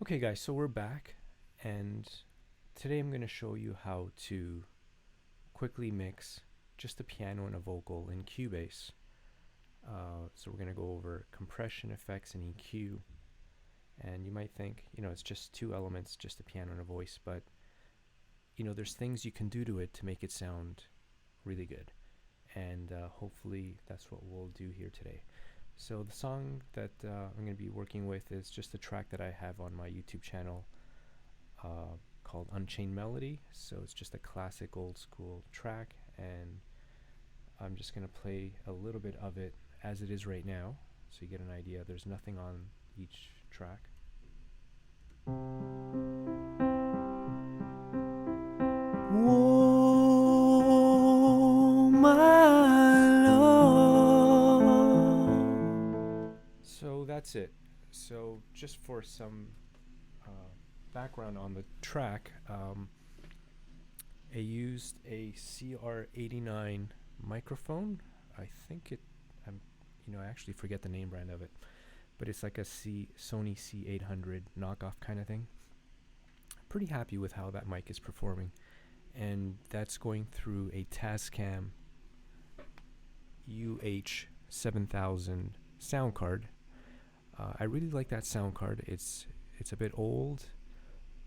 Okay guys, so we're back, and today I'm going to show you how to quickly mix just a piano and a vocal in Cubase. So we're going to go over compression, effects, and EQ. And you might think, it's just two elements, just a piano and a voice, but there's things you can do to it to make it sound really good. And hopefully that's what we'll do here today. So the song that I'm going to be working with is just a track that I have on my YouTube channel called Unchained Melody. So it's just a classic old school track, and I'm just going to play a little bit of it as it is right now so you get an idea. There's nothing on each track. Oh, my love. So that's it. So just for some background on the track, I used a CR89 microphone. I think I actually forget the name brand of it, but it's like a Sony C800 knockoff kind of thing. Pretty happy with how that mic is performing, and that's going through a Tascam Uh7000 sound card. I really like that sound card. It's a bit old,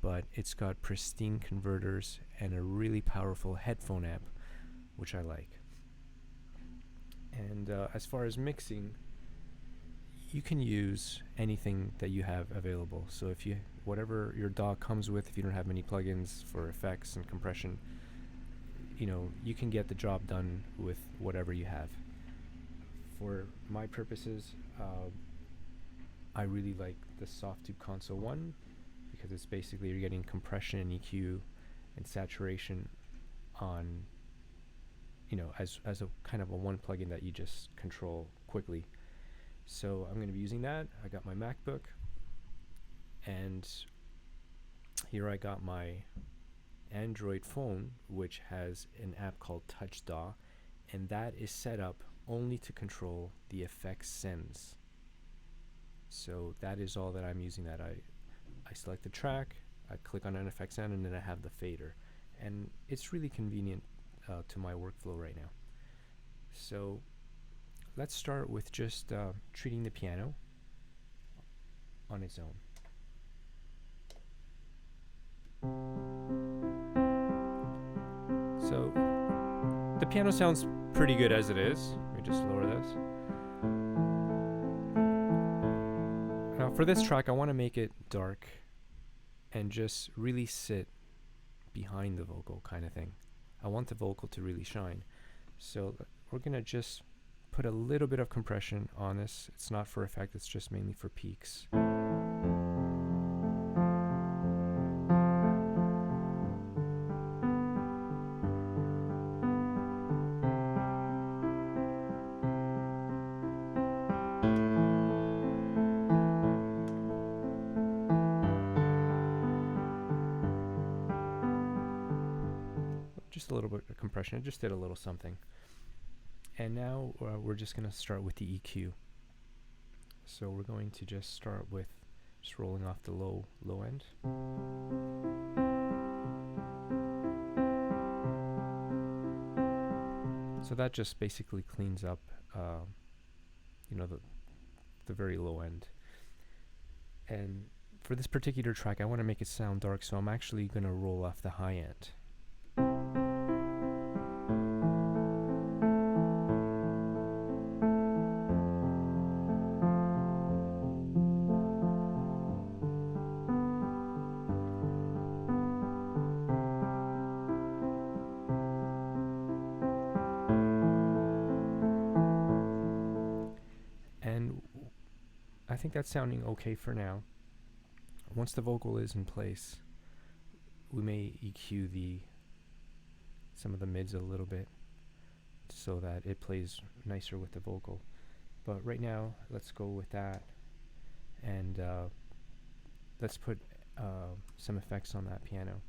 but it's got pristine converters and a really powerful headphone amp, which I like. And as far as mixing, you can use anything that you have available. So if whatever your DAW comes with, if you don't have many plugins for effects and compression, you can get the job done with whatever you have. For my purposes, I really like the Softube Console 1 because it's basically you're getting compression and EQ and saturation on, as a kind of a one plugin that you just control quickly. So I'm going to be using that. I got my MacBook, and here I got my Android phone, which has an app called Touch DAW, and that is set up only to control the effects sends. So that is all that I'm using. That I select the track, I click on an effects send, and then I have the fader, and it's really convenient to my workflow right now. So let's start with just treating the piano on its own. So the piano sounds pretty good as it is. Let me just lower this. Now for this track, I want to make it dark and just really sit behind the vocal kind of thing. I want the vocal to really shine. So we're going to just put a little bit of compression on this. It's not for effect, it's just mainly for peaks. Just a little bit of compression. I just did a little something. And now we're just going to start with the EQ. So we're going to just start with just rolling off the low end. So that just basically cleans up, the very low end. And for this particular track, I want to make it sound dark, so I'm actually going to roll off the high end. I think that's sounding okay for now. Once the vocal is in place, we may EQ some of the mids a little bit so that it plays nicer with the vocal. But right now, let's go with that, and let's put some effects on that piano.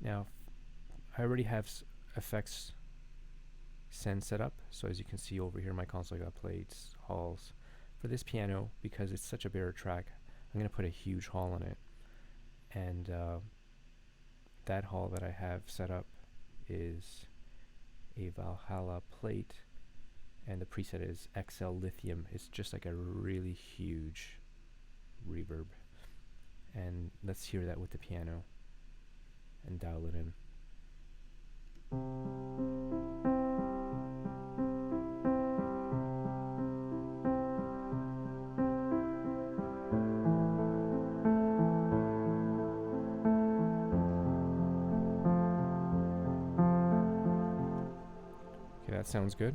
Now, I already have effects send set up, so as you can see over here, my console got plates, halls. For this piano, because it's such a bare track, I'm going to put a huge hall in it. And that hall that I have set up is a Valhalla plate, and the preset is XL Lithium. It's just like a really huge reverb. And let's hear that with the piano and dial it in. Okay, that sounds good.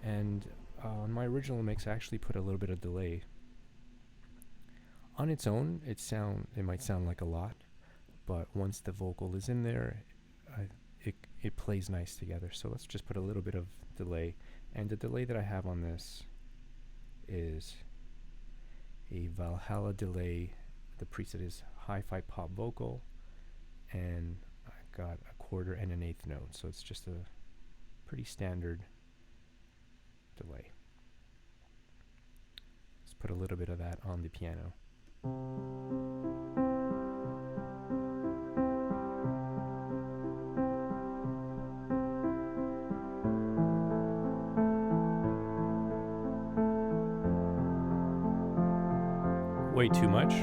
And on my original mix, I actually put a little bit of delay. On its own, it might sound like a lot, but once the vocal is in there, it plays nice together. So let's just put a little bit of delay. And the delay that I have on this is a Valhalla delay. The preset is hi-fi pop vocal, and I've got a quarter and an eighth note. So it's just a pretty standard delay. Let's put a little bit of that on the piano. Way too much.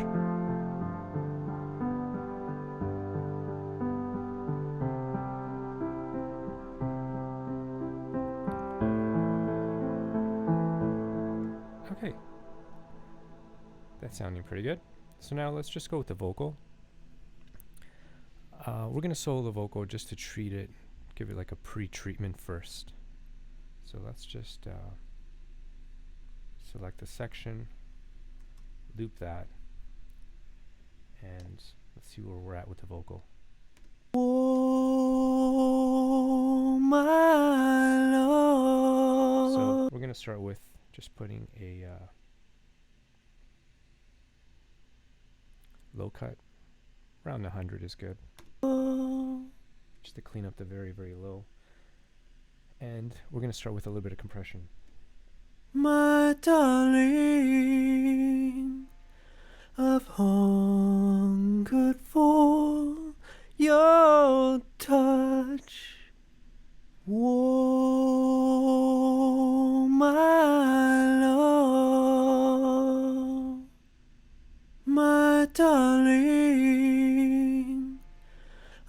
Okay. That's sounding pretty good. So now let's just go with the vocal. We're going to solo the vocal just to treat it, give it like a pre-treatment first. So let's just select the section, loop that, and let's see where we're at with the vocal. Oh, my Lord. So we're going to start with just putting a low cut. Around 100 is good. Just to clean up the very, very low. And we're going to start with a little bit of compression. My darling, I've hungered for your touch. Whoa, my love, my darling,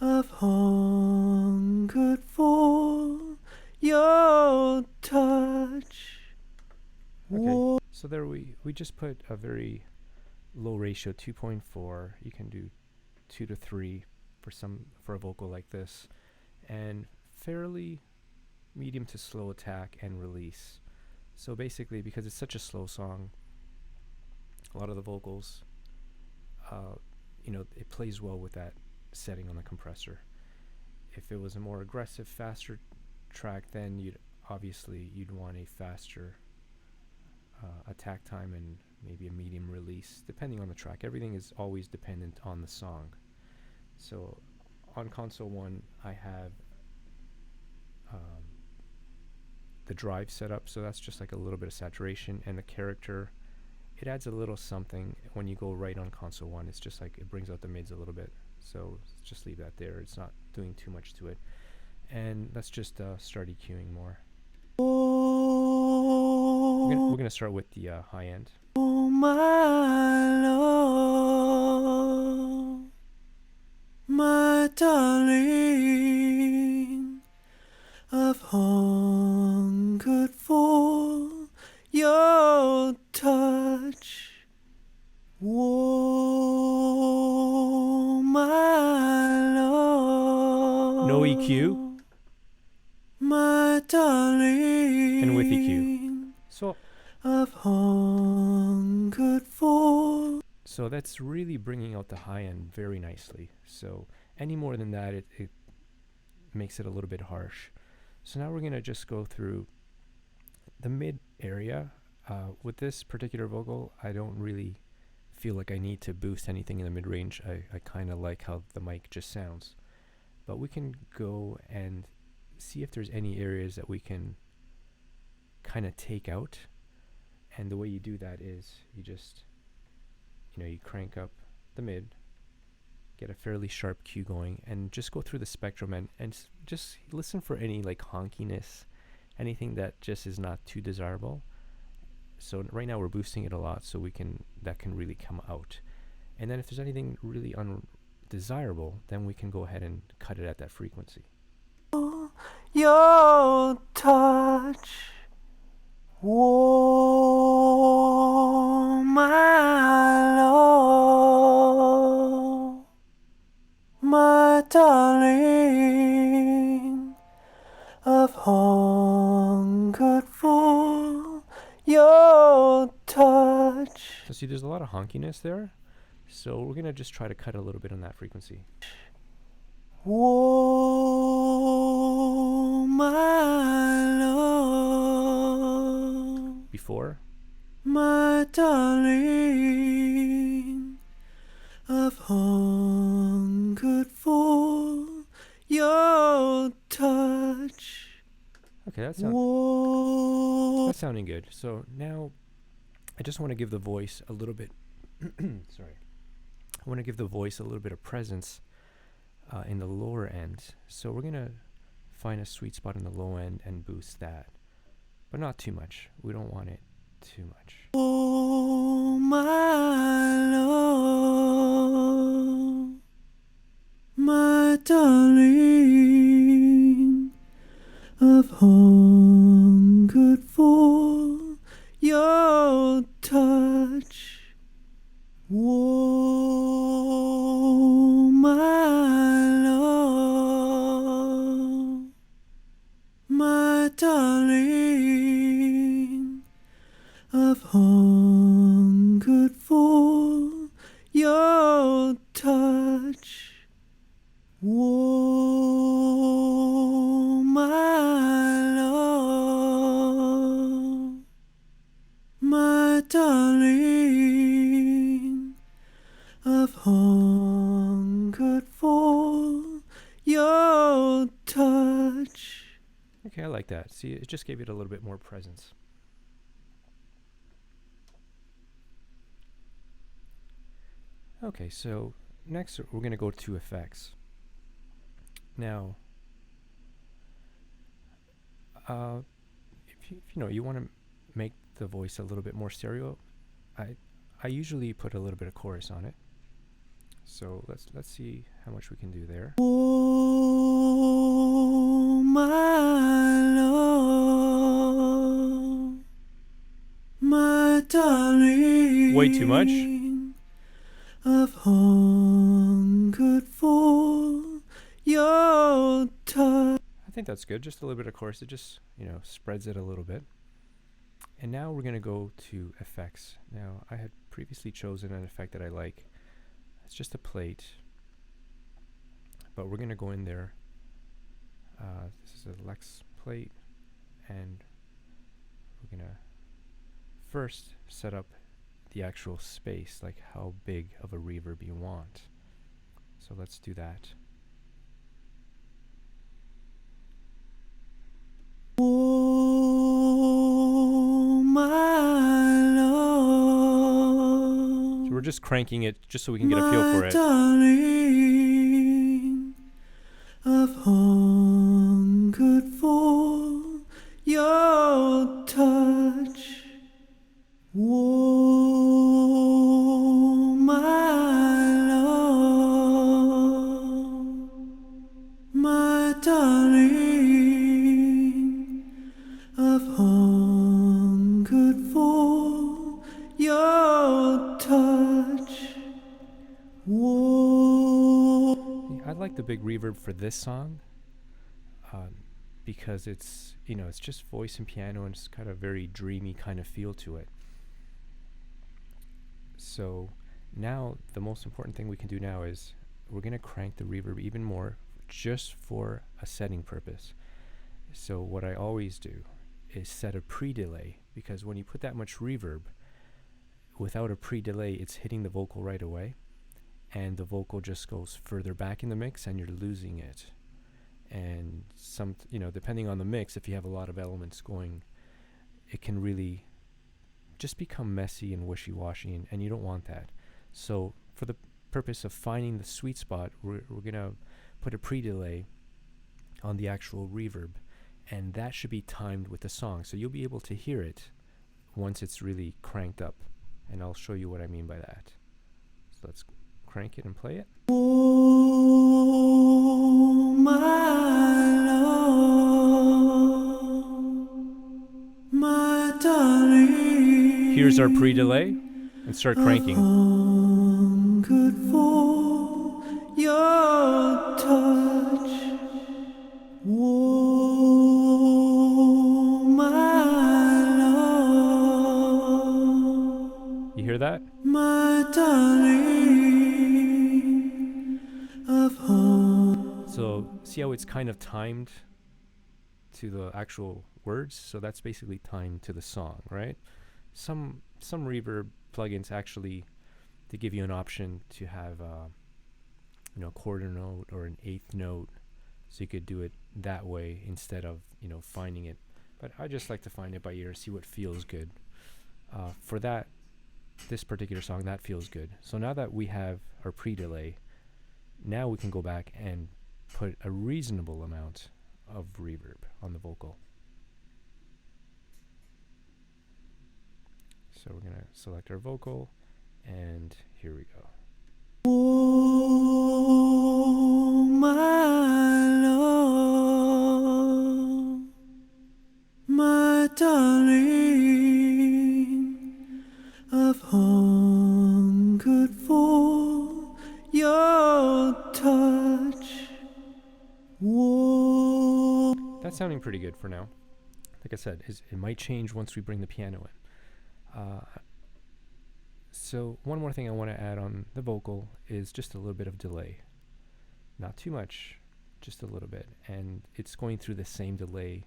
I've hungered for your touch. Okay, so there we just put a very low ratio, 2.4. You can do 2 to 3 for a vocal like this, and fairly medium to slow attack and release. So basically, because it's such a slow song, a lot of the vocals, it plays well with that setting on the compressor. If it was a more aggressive, faster track, then you'd want a faster attack time and maybe a medium release, depending on the track. Everything is always dependent on the song. So on console 1, I have the drive set up, so that's just like a little bit of saturation, and the character, it adds a little something when you go right on console 1. It's just like it brings out the mids a little bit, so just leave that there. It's not doing too much to it. And let's just start EQing more. We're gonna start with the high end. Oh, my love, my darling, I've hungered for your touch. Whoa, my love. No EQ. My darling. And with EQ. I've hungered for. So that's really bringing out the high end very nicely. So any more than that, it makes it a little bit harsh. So now we're going to just go through the mid area. With this particular vocal, I don't really feel like I need to boost anything in the mid range. I kind of like how the mic just sounds. But we can go and see if there's any areas that we can kind of take out. And the way you do that is you just, you crank up the mid, get a fairly sharp cue going, and just go through the spectrum and just listen for any like honkiness, anything that just is not too desirable. So right now we're boosting it a lot, so that can really come out. And then if there's anything really undesirable, then we can go ahead and cut it at that frequency. Your touch warm my love, my darling. I've hungered for your touch. So see, there's a lot of honkiness there. So we're going to just try to cut a little bit on that frequency. Oh, my love. Before. My darling, I've hungered for your touch. Okay, that's sounding good. So now I just want to give the voice a little bit, sorry. I want to give the voice a little bit of presence in the lower end. So we're going to find a sweet spot in the low end and boost that. But not too much. We don't want it too much. Oh, my love, my darling, I've hungered for your touch. Oh, my love, my darling, I've hungered for your touch. Oh, my love, my darling, I've hungered for your touch. Okay, I like that. See, it just gave it a little bit more presence. Okay, so next we're going to go to effects. Now, if you want to make the voice a little bit more stereo, I usually put a little bit of chorus on it. So let's see how much we can do there. Oh, my love, my darling. Way too much. I've hungered for your touch. I think that's good. Just a little bit of chorus. It just, spreads it a little bit. And now we're going to go to effects. Now, I had previously chosen an effect that I like. It's just a plate. But we're going to go in there. This is a Lex plate. And we're going to first set up the actual space, like how big of a reverb you want. So let's do that. Oh, my love. So we're just cranking it just so we can get a feel for it. Darling, I've hungered for your touch. Oh, my love, my darling, I've hungered for your touch. Whoa. I like the big reverb for this song because it's just voice and piano, and it's got a very dreamy kind of feel to it. So now the most important thing we can do now is we're going to crank the reverb even more just for a setting purpose. So what I always do is set a pre-delay, because when you put that much reverb without a pre-delay, it's hitting the vocal right away, and the vocal just goes further back in the mix and you're losing it. And depending on the mix, if you have a lot of elements going, it can really just become messy and wishy-washy, and you don't want that. So for the purpose of finding the sweet spot, we're going to put a pre-delay on the actual reverb, and that should be timed with the song. So you'll be able to hear it once it's really cranked up, and I'll show you what I mean by that. So let's crank it and play it. Oh, my love, my darling. Here's our pre-delay, and start cranking. Good for your touch. Oh, my love. You hear that? My darling of home. So see how it's kind of timed to the actual words? So that's basically timed to the song, right? Some reverb plugins actually, they give you an option to have a quarter note or an eighth note, so you could do it that way instead of finding it. But I just like to find it by ear, see what feels good. For this particular song, that feels good. So now that we have our pre-delay, now we can go back and put a reasonable amount of reverb on the vocal. So we're going to select our vocal, and here we go. Oh, my love, my darling of hunger for your touch. Whoa. That's sounding pretty good for now. Like I said, it might change once we bring the piano in. So one more thing I want to add on the vocal is just a little bit of delay. Not too much, just a little bit. And it's going through the same delay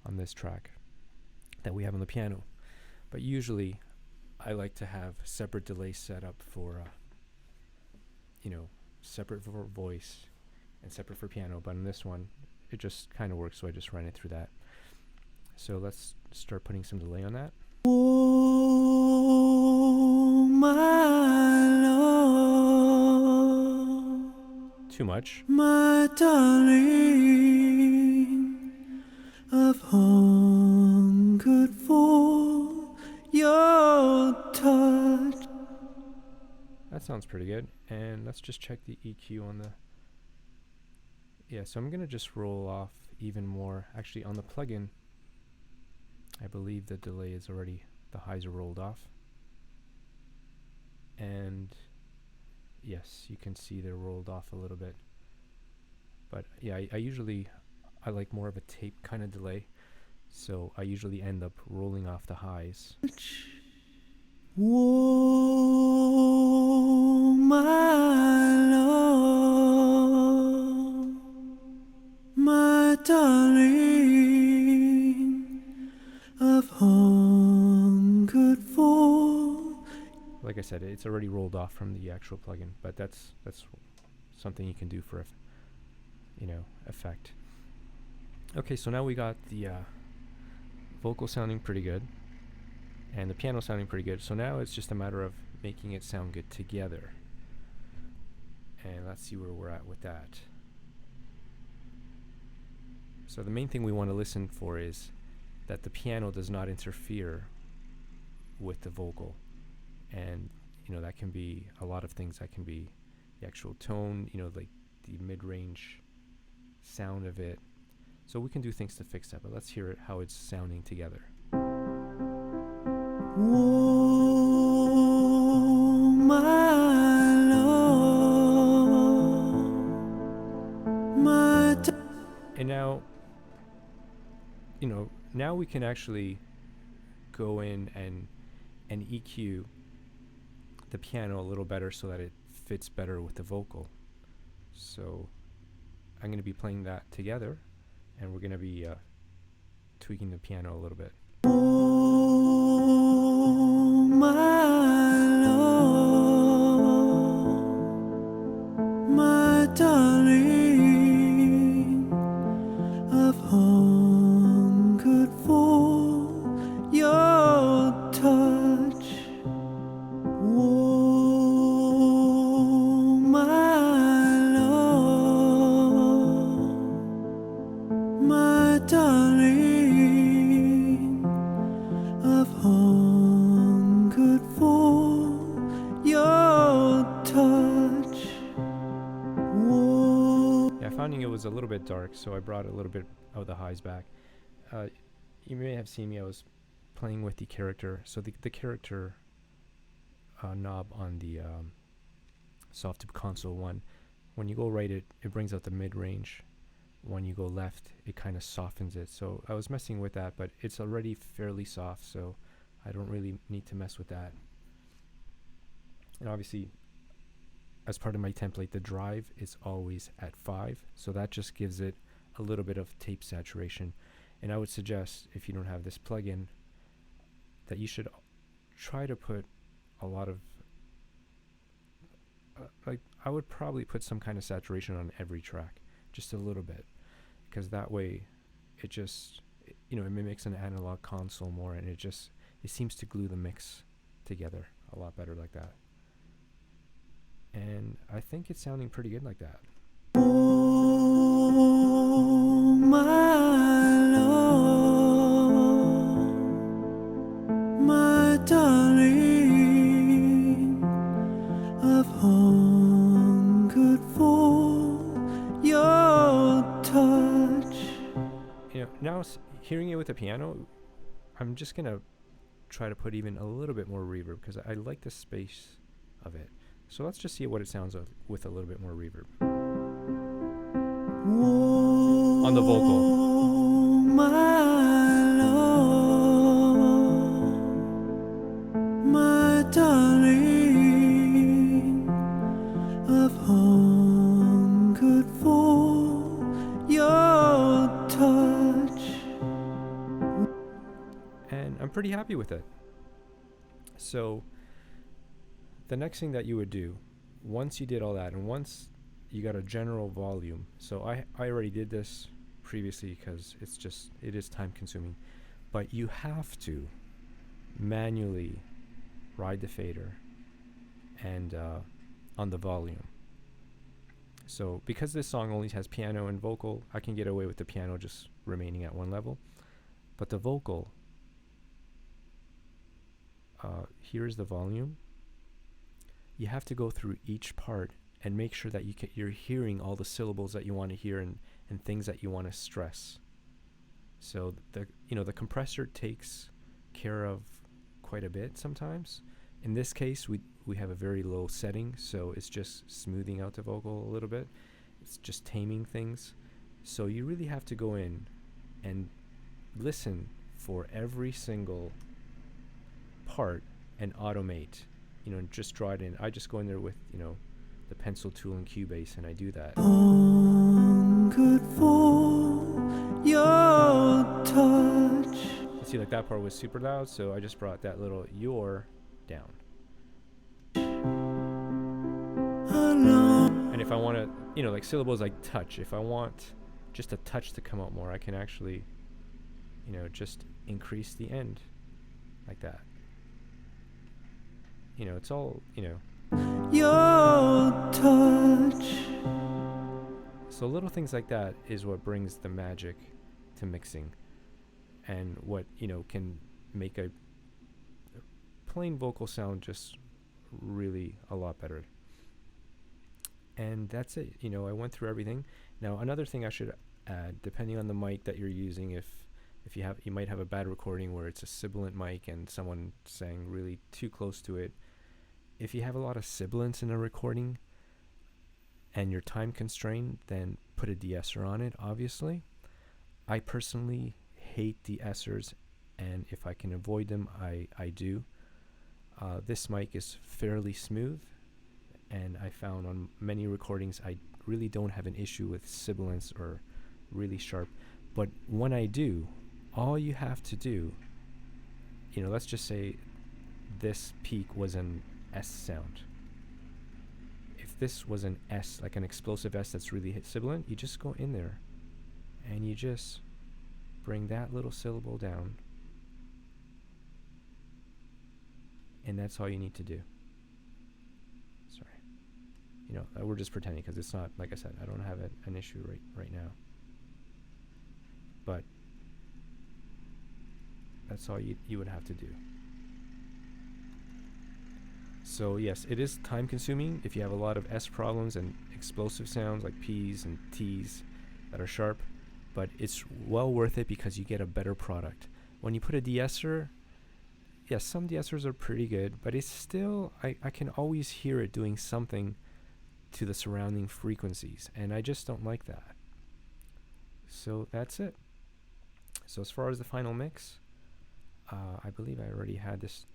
on this track that we have on the piano. But usually I like to have separate delay set up for, separate for voice and separate for piano. But in this one, it just kind of works, so I just ran it through that. So let's start putting some delay on that. Oh, my love, Too much. my darling of hungered for your touch. That sounds pretty good. And let's just check the EQ on the... Yeah, so I'm going to just roll off even more. Actually, on the plugin, I believe the delay is already... the highs are rolled off. And yes, you can see they're rolled off a little bit. But yeah, I like more of a tape kind of delay. So I usually end up rolling off the highs. Whoa, my love, my darling of hungered for. Like I said, it's already rolled off from the actual plugin, but that's something you can do for effect. Okay, so now we got the vocal sounding pretty good and the piano sounding pretty good. So now it's just a matter of making it sound good together. And let's see where we're at with that. So the main thing we want to listen for is that the piano does not interfere with the vocal. And that can be a lot of things. That can be the actual tone, like the mid-range sound of it. So we can do things to fix that, but let's hear it how it's sounding together. Whoa, my love, my And now, now we can actually go in and EQ the piano a little better so that it fits better with the vocal. So I'm going to be playing that together, and we're going to be tweaking the piano a little bit. oh, my love, my darling of hungered for your touch. Whoa. sounding it was a little bit dark, so I brought a little bit of the highs back. You may have seen me, I was playing with the character. So the character knob on the Softube console one, when you go right, it brings out the mid-range. When you go left, it kind of softens it. So I was messing with that, but it's already fairly soft, so I don't really need to mess with that. And obviously, as part of my template, the drive is always at 5, so that just gives it a little bit of tape saturation. And I would suggest, if you don't have this plugin, that you should try to put a lot of like, I would probably put some kind of saturation on every track, just a little bit, because that way it just, it mimics an analog console more, and it seems to glue the mix together a lot better like that. And I think it's sounding pretty good like that. Oh, my love, my darling, I've hungered for your touch. Now hearing it with the piano, I'm just gonna try to put even a little bit more reverb, because I like the space of it. So let's just see what it sounds with a little bit more reverb. On the vocal. My love, my darling, I've hungered for your touch. And I'm pretty happy with it. So the next thing that you would do, once you did all that, and once you got a general volume, so I already did this previously because it is time consuming, but you have to manually ride the fader and on the volume. So because this song only has piano and vocal, I can get away with the piano just remaining at one level, but the vocal, here's the volume. You have to go through each part and make sure that you're hearing all the syllables that you want to hear and things that you want to stress. So the compressor takes care of quite a bit sometimes. In this case, we have a very low setting, so it's just smoothing out the vocal a little bit. It's just taming things. So you really have to go in and listen for every single part and automate. Just draw it in. I just go in there with, the pencil tool and Cubase, and I do that. Hungered for your touch. See, like that part was super loud, so I just brought that little your down. And if I want to, like syllables like touch, if I want just a touch to come out more, I can actually, just increase the end like that. It's all, your touch. So little things like that is what brings the magic to mixing, and what, can make a plain vocal sound just really a lot better. And that's it. I went through everything. Now, another thing I should add, depending on the mic that you're using, if you might have a bad recording where it's a sibilant mic and someone sang really too close to it. If you have a lot of sibilants in a recording and you're time constrained, then put a de-esser on it, obviously. I personally hate de-essers, and if I can avoid them, I do. This mic is fairly smooth, and I found on many recordings I really don't have an issue with sibilants or really sharp. But when I do, all you have to do, let's just say this peak was an S sound. If this was an S, like an explosive S that's really sibilant, you just go in there and you just bring that little syllable down, and that's all you need to do. Sorry, we're just pretending, because it's not, like I said, I don't have an issue right now, but that's all you would have to do. So yes, it is time consuming if you have a lot of S problems and explosive sounds like P's and T's that are sharp, but it's well worth it because you get a better product. When you put a de-esser, yes, some de-essers are pretty good, but it's still, I can always hear it doing something to the surrounding frequencies, and I just don't like that. So that's it. So as far as the final mix, I believe I already had this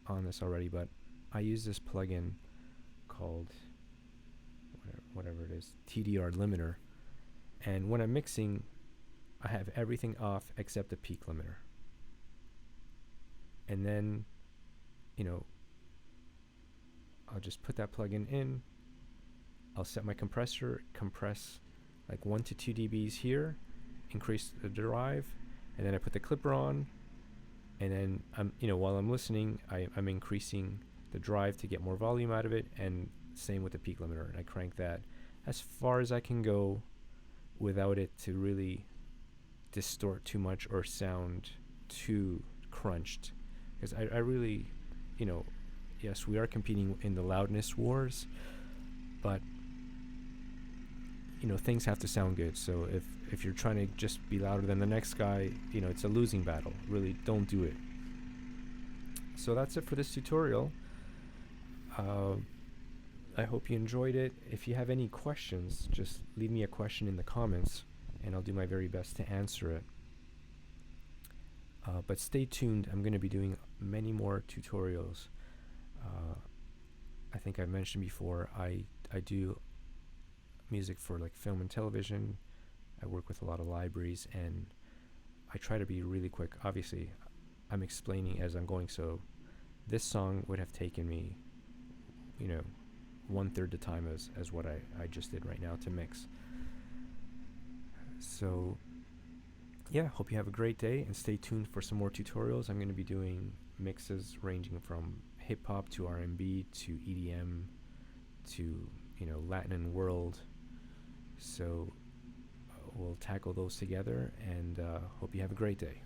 on this already, but I use this plugin called whatever it is, TDR limiter, and when I'm mixing, I have everything off except the peak limiter. And then, I'll just put that plugin in. I'll set my compressor, compress like 1 to 2 dBs here, increase the drive, and then I put the clipper on, and then while I'm listening, I'm increasing the drive to get more volume out of it, and same with the peak limiter. And I crank that as far as I can go without it to really distort too much or sound too crunched. Because I really, yes, we are competing in the loudness wars, but things have to sound good. So if you're trying to just be louder than the next guy, it's a losing battle. Really, don't do it. So that's it for this tutorial. I hope you enjoyed it. If you have any questions, just leave me a question in the comments, and I'll do my very best to answer it. But stay tuned. I'm going to be doing many more tutorials. I think I've mentioned before, I do music for like film and television. I work with a lot of libraries, and I try to be really quick. Obviously, I'm explaining as I'm going, so this song would have taken me, 1/3 the time as what I just did right now to mix. So yeah, hope you have a great day, and stay tuned for some more tutorials. I'm going to be doing mixes ranging from hip-hop to R&B to EDM to Latin and world. So we'll tackle those together, and hope you have a great day.